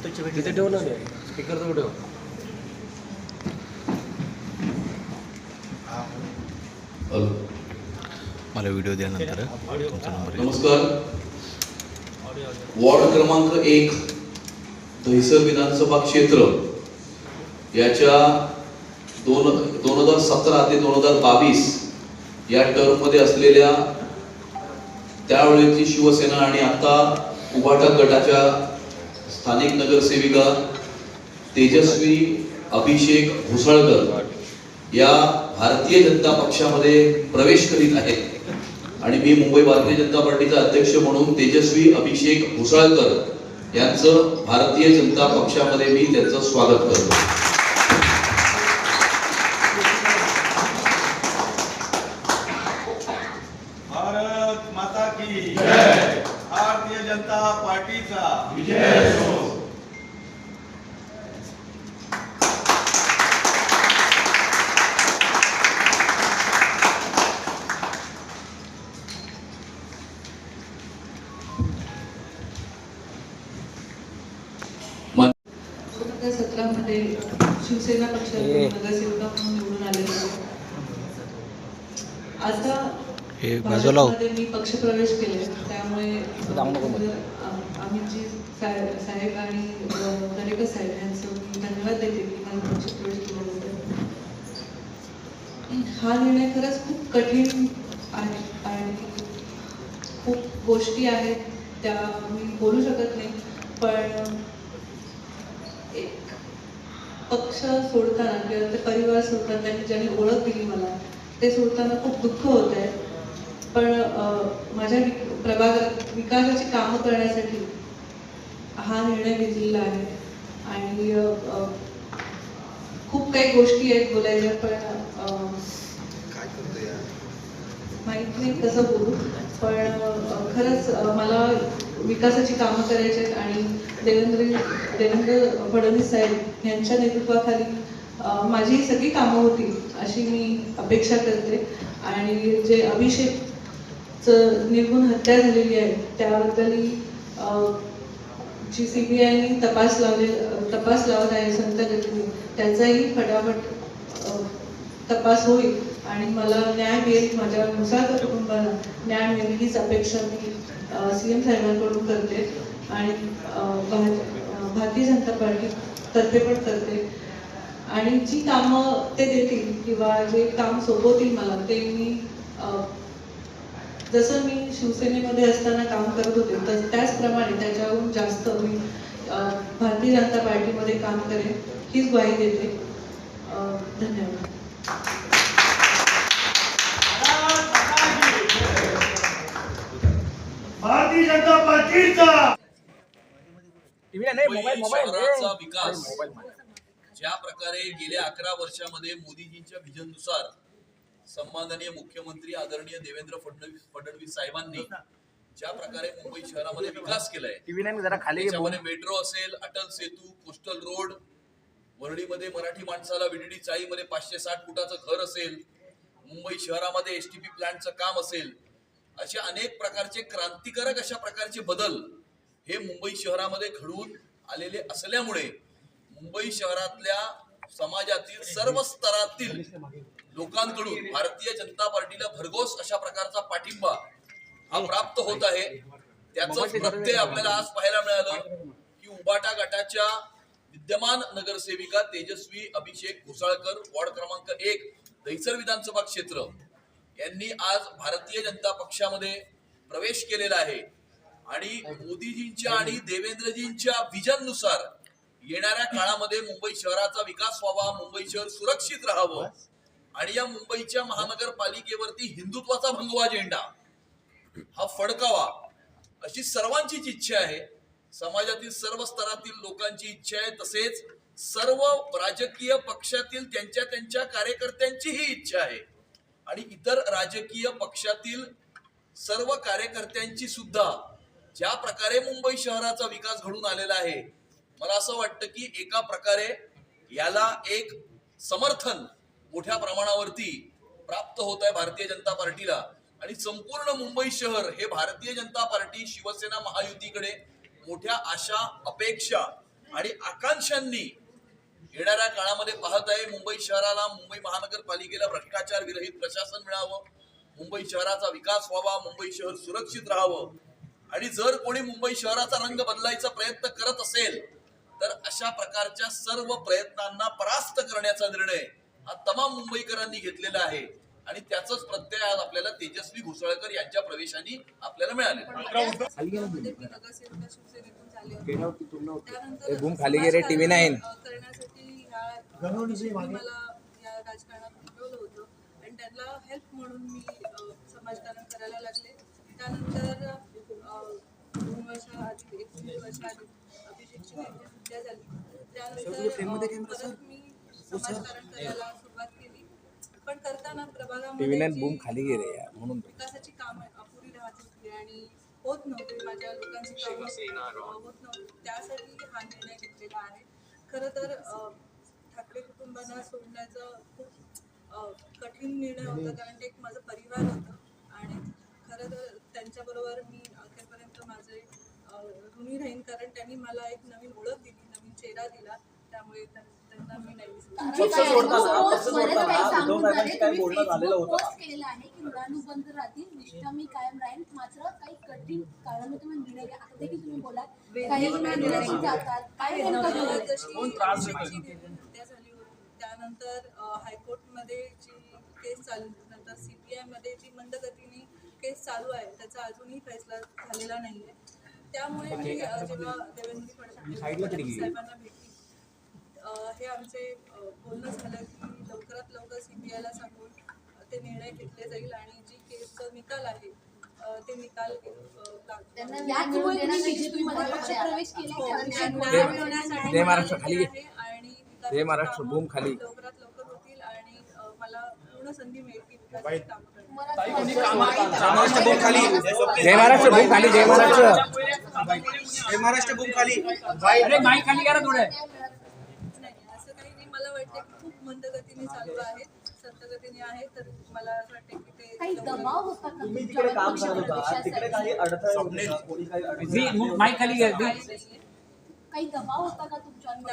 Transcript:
तिथे ठेव ना स्पीकर जवळ ठेव. मला व्हिडिओ द्या नंतर तुमचा नंबर. नमस्कार. वॉर्ड क्रमांक 1 दहिसर विधानसभा क्षेत्र याच्या 2017 ते 2022 या टर्म मध्ये असलेल्या त्यावेळेची शिवसेना आणि आता उभाटा गटाच्या स्थानिक नगरसेविका तेजस्वी अभिषेक घोसाळकर या भारतीय जनता पक्षामध्ये प्रवेश करीत आहेत आणि मी मुंबई भारतीय जनता पार्टीचा अध्यक्ष म्हणून तेजस्वी अभिषेक घोसाळकर यांचं भारतीय जनता पक्षामध्ये मी त्यांचं स्वागत करतो. भारत माता की जय. भारतीय जनता पार्टीचा विजय हो. सत्रामध्ये शिवसेना पक्षाचे नगरसेविका म्हणून निवडून आलेले आता भाजपमध्ये मी पक्षप्रवेश केले. त्यामुळे आम्ही साहेब आणि दरेकर साहेब यांचं मी धन्यवाद देते की मला पक्षप्रवेश केल्याबद्दल. हा निर्णय खरंच खूप कठीण आहे आणि खूप गोष्टी आहेत त्या मी बोलू शकत नाही, पण एक पक्ष सोडताना किंवा ते परिवार सोडताना त्यांनी ज्यांनी ओळख दिली मला ते सोडताना खूप दुःख होत आहे. पण माझ्या प्रभागात विकासाची कामं करण्यासाठी हा निर्णय घेतलेला आहे आणि खूप काही गोष्टी आहेत बोलायच्या, पण माहित नाही कसं बोलू. पण खरंच मला विकासाची कामं करायची आहेत आणि देवेंद्र फडणवीस साहेब यांच्या नेतृत्वाखाली माझी सगळी कामं होती अशी मी अपेक्षा करते. आणि जे अभिषेकचं निघून हत्या झालेली आहे त्याबद्दलही जी CBIने तपास लावत आहे संत गतीने, त्याचाही फटाफट तपास होईल आणि मला न्याय मिळेल, माझ्या मुसाळकर कुटुंबाला न्याय मिळेल हीच अपेक्षा मी CM साहेबांकडून करते आणि भारतीय जनता पार्टी तर्फे पण करते. आणि जी कामं ते देतील किंवा जे काम सोपवतील मला ते मी जसं मी शिवसेनेमध्ये असताना काम करत होते तर त्याचप्रमाणे त्याच्याहून जास्त मी भारतीय जनता पार्टीमध्ये काम करेन हीच ग्वाही देते. धन्यवाद. भारतीय जनता पार्टीचा शहराचा विकास ज्या प्रकारे गेल्या 11 वर्षामध्ये मोदीजींच्या व्हिजननुसार सन्माननीय मुख्यमंत्री आदरणीय देवेंद्र फडणवीस साहेबांनी ज्या प्रकारे मुंबई शहरामध्ये विकास केलाय, त्याच्यामध्ये मेट्रो असेल, अटल सेतू, कोस्टल रोड, वरळीमध्ये मराठी माणसाला VDD चाळीमध्ये 560 फुटाचं घर असेल, मुंबई शहरामध्ये STP प्लांटचं काम असेल, असे अनेक प्रकारचे क्रांतिकारक अशा प्रकारचे बदल हे मुंबई शहरामध्ये घडवून आलेले असल्यामुळे मुंबई शहरातल्या समाजातील सर्व स्तरातील लोकांकडून भारतीय जनता पार्टीला भरघोस अशा प्रकारचा पाठिंबा हा प्राप्त होत आहे. त्याचं प्रत्यय आपल्याला आज पाहायला मिळालं की उबाटा गटाच्या विद्यमान नगरसेविका तेजस्वी अभिषेक घोसाळकर वॉर्ड क्रमांक 1 दहिसर विधानसभा क्षेत्र यांनी आज भारतीय जनता पक्षामध्ये प्रवेश केलेला आहे आणि मोदीजींच्या आणि देवेंद्रजींच्या विजननुसार येणाऱ्या काळामध्ये मुंबई शहराचा विकास व्हावा, मुंबई शहर सुरक्षित राहावं आणि या मुंबईच्या महानगरपालिकेवरती हिंदुत्वाचा भगवा झेंडा हा फडकावा अशी सर्वांचीच इच्छा आहे. समाजातील सर्व स्तरातील लोकांची इच्छा आहे, तसेच सर्व राजकीय पक्षातील त्यांच्या कार्यकर्त्यांची ही इच्छा आहे आणि इतर राजकीय पक्षातील सर्व कार्यकर्त्यांची सुद्धा ज्या प्रकारे मुंबई शहराचा विकास घडून आलेला आहे, मला असं वाटतं की एका प्रकारे याला एक समर्थन मोठ्या प्रमाणावरती प्राप्त होत आहे भारतीय जनता पार्टीला आणि संपूर्ण मुंबई शहर हे भारतीय जनता पार्टी शिवसेना महायुतीकडे मोठ्या आशा अपेक्षा आणि आकांक्षांनी येणाऱ्या काळामध्ये पाहत आहे मुंबई शहराला, मुंबई महानगरपालिकेला भ्रष्टाचार विरहित प्रशासन मिळावं, मुंबई शहराचा विकास व्हावा, मुंबई शहर सुरक्षित राहावं. आणि जर कोणी मुंबई शहराचा रंग बदलायचा प्रयत्न करत असेल तर अशा प्रकारच्या सर्व प्रयत्नांना परास्त करण्याचा निर्णय हा तमाम मुंबईकरांनी घेतलेला आहे. आणि त्याचाच प्रत्यय आज आपल्याला तेजस्वी घोसाळकर यांच्या प्रवेशाने आपल्याला मिळाले. मला या राजकारणात उठवलं होतं आणि त्यांना हेल्प म्हणून मी समाजकारण करायला लागले. त्यानंतर 2 वर्षाआधी 1 वर्षाआधी अभिषेकची हत्या झाली. त्यानंतर परत मी समाजकारण करायला सुरुवात केली. पण करताना प्रभागामध्ये विकासाची कामं अपुरी राहत होती आणि होत नव्हते, माझ्या लोकांची कामं होत नव्हती. त्यासाठी हा निर्णय घेतलेला आहे. खरं तर ठाकरे कुटुंबांना सोडण्याचा खूप कठीण निर्णय होता, कारण ते एक माझं परिवार होतं आणि खरं तर त्यांच्याबरोबर मी अखेरपर्यंत माझे ऋणी राहीन, कारण त्यांनी मला एक नवीन ओळख दिली, नवीन चेहरा दिला. त्यामुळे त्यांना मी नाही विसरत. केलेलं आहे की ऋणानुबंध राहतील, निष्ठा मी कायम राहील. मात्र काही कठीण काळामध्ये तुम्ही निर्णय घ्या. आता देखील तुम्ही बोला काही निर्णय जातात, काय हत्या झाली होती त्यानंतर हायकोर्टमध्ये जी केस चालू, नंतर CBI मध्ये जी मंदगतीने केस चालू आहे त्याचा अजूनही फैसला झालेला नाहीये. त्यामुळे मी जेव्हा देवेंद्र फडणवीस साहेबांना भेटली, हे आमचे बोलणं झालं की लवकरात लवकर CBIला सांगून ते निर्णय घेतले जाईल आणि जी केसचा निकाल आहे ते निकाल महाराष्ट्र बूम खाली लवकरात लवकर होतील आणि मला पूर्ण संधी मिळेल की विकासाची कामं महाराष्ट्र बूम खाली, जय महाराष्ट्र बूम खाली, जय महाराष्ट्र, जय महाराष्ट्र बूम खाली. नाही असं काही नाही. मला वाटतं की खूप मंदगतीने चालू आहे, सत्तगतीने आहे. तर मला असं वाटतं की ते काही दबाव होता का तुम्ही तिकडे काम करत होता, तिकडे काही अडथळे कोणी काही अडथळे काही दबाव होता का तुमच्यावर?